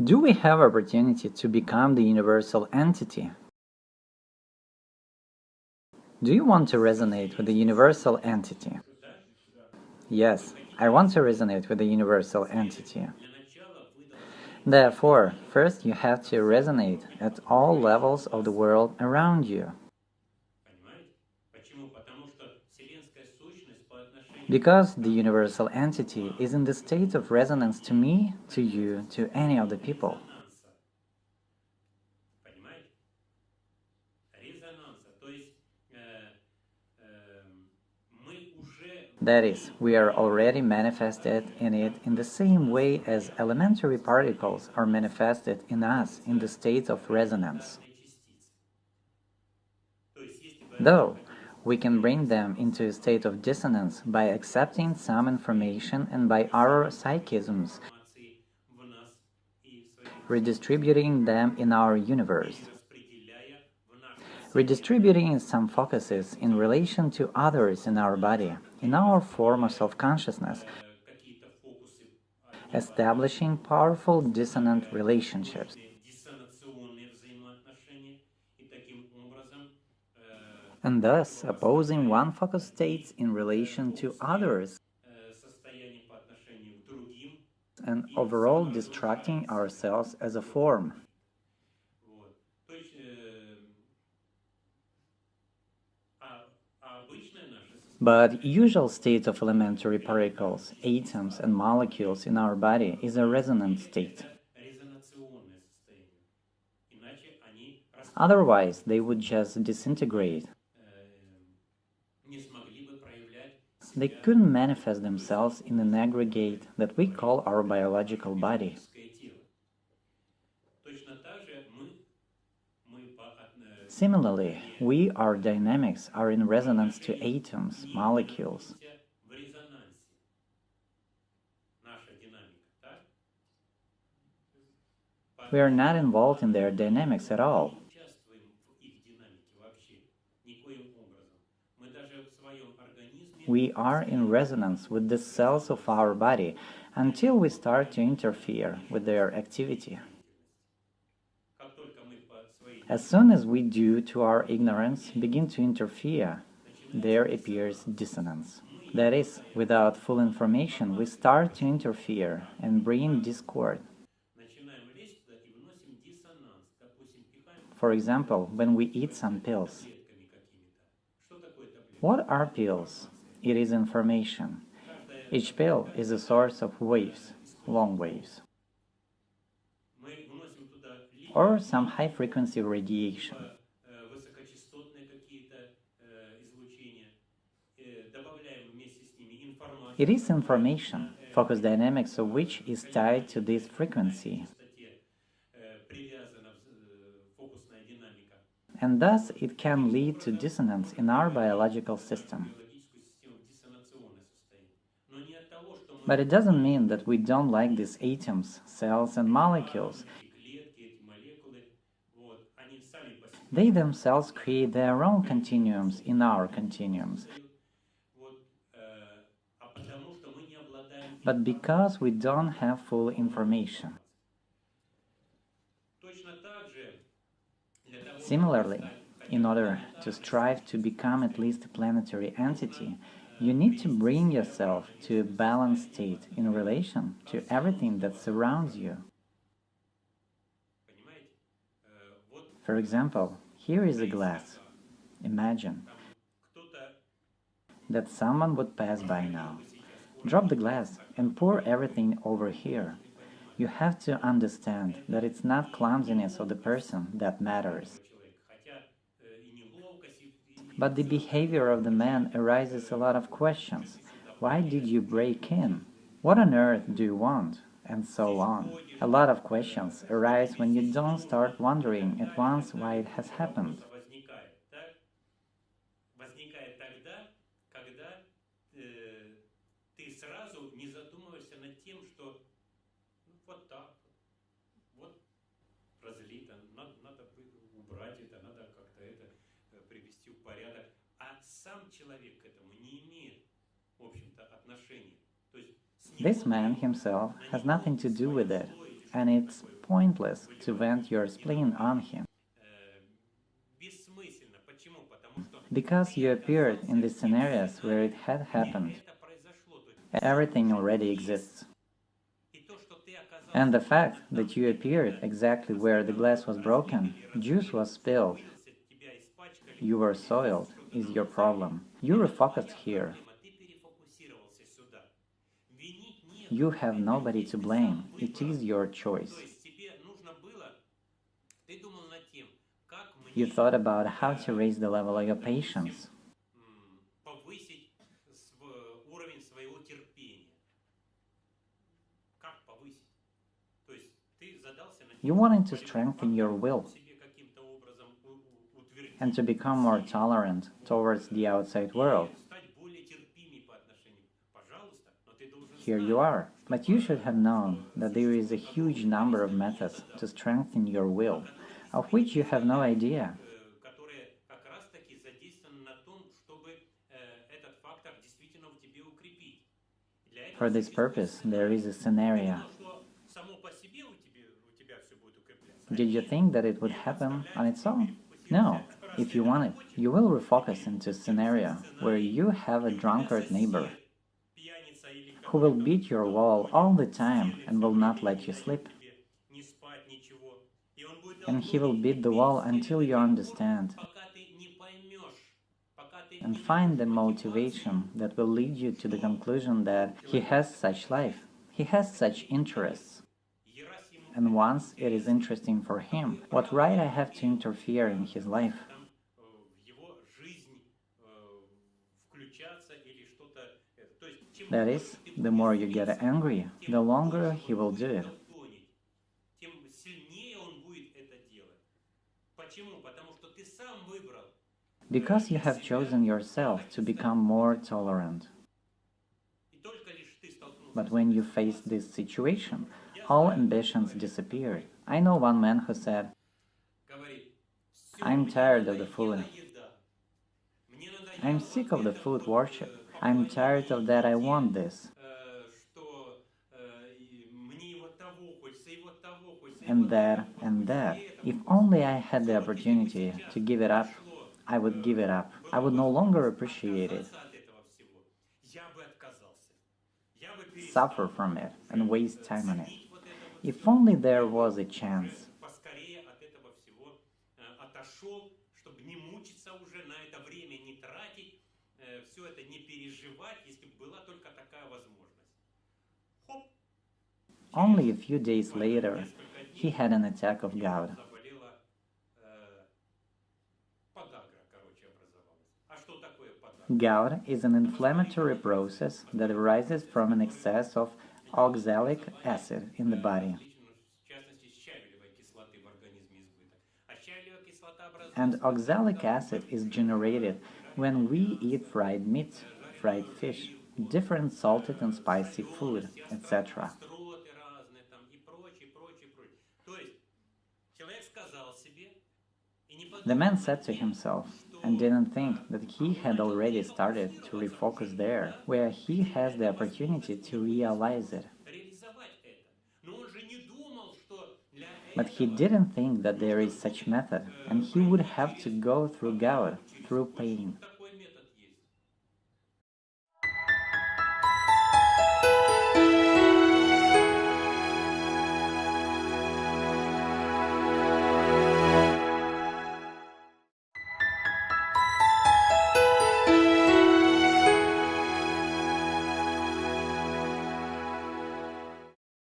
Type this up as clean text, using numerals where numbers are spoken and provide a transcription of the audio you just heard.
Do we have opportunity to become the universal entity? Do you want to resonate with the universal entity? Yes, I want to resonate with the universal entity. Therefore, first you have to resonate at all levels of the world around you. Because the universal entity is in the state of resonance to me, to you, to any of the people. That is, we are already manifested in it in the same way as elementary particles are manifested in us in the state of resonance. Though, we can bring them into a state of dissonance by accepting some information and by our psychisms, redistributing them in our universe. Redistributing some focuses in relation to others in our body, in our form of self-consciousness, establishing powerful dissonant relationships. And thus opposing one focus states in relation to others, and overall distracting ourselves as a form. But usual state of elementary particles, atoms and molecules in our body is a resonant state. Otherwise, they would just disintegrate. They couldn't manifest themselves in an aggregate that we call our biological body. Similarly, we, our dynamics, are in resonance to atoms, molecules. We are not involved in their dynamics at all. We are in resonance with the cells of our body until we start to interfere with their activity. As soon as we, due to our ignorance, begin to interfere, there appears dissonance. That is, without full information, we start to interfere and bring discord. For example, when we eat some pills. What are pills? It is information. Each pill is a source of waves, long waves, or some high-frequency radiation. It is information, focus dynamics of which is tied to this frequency. And thus it can lead to dissonance in our biological system. But it doesn't mean that we don't like these atoms, cells and molecules. They themselves create their own continuums in our continuums. But because we don't have full information. Similarly, in order to strive to become at least a planetary entity, you need to bring yourself to a balanced state in relation to everything that surrounds you. For example, here is a glass. Imagine that someone would pass by now. Drop the glass and pour everything over here. You have to understand that it's not clumsiness of the person that matters. But the behavior of the man arises a lot of questions. Why did you break in? What on earth do you want? And so on. A lot of questions arise when you don't start wondering at once why it has happened. This man himself has nothing to do with it. and it's pointless to vent your spleen on him. Because you appeared in the scenarios where it had happened. Everything already exists. And the fact that you appeared exactly where the glass was broken, juice was spilled, you were soiled, is your problem. You refocused here. You have nobody to blame. It is your choice. You thought about how to raise the level of your patience. You wanted to strengthen your will and to become more tolerant towards the outside world. Here you are. But you should have known that there is a huge number of methods to strengthen your will, of which you have no idea. For this purpose, there is a scenario. Did you think that it would happen on its own? No. If you want it, you will refocus into a scenario where you have a drunkard neighbor who will beat your wall all the time and will not let you sleep. And he will beat the wall until you understand and find the motivation that will lead you to the conclusion that he has such life, he has such interests. And once it is interesting for him, what right I have to interfere in his life? That is, the more you get angry, the longer he will do it. Because you have chosen yourself to become more tolerant. But when you face this situation, all ambitions disappeared. I know one man who said, I'm tired of the food. I'm sick of the food worship. I'm tired of that, I want this. And that, and that. If only I had the opportunity to give it up, I would give it up. I would no longer appreciate it, suffer from it, and waste time on it. If only there was a chance. Only a few days later, he had an attack of gout. Gout is an inflammatory process that arises from an excess of oxalic acid in the body. And oxalic acid is generated when we eat fried meat, fried fish, different salted and spicy food, etc. The man said to himself, and didn't think that he had already started to refocus there, where he has the opportunity to realize it. But he didn't think that there is such method, and he would have to go through gout, through pain.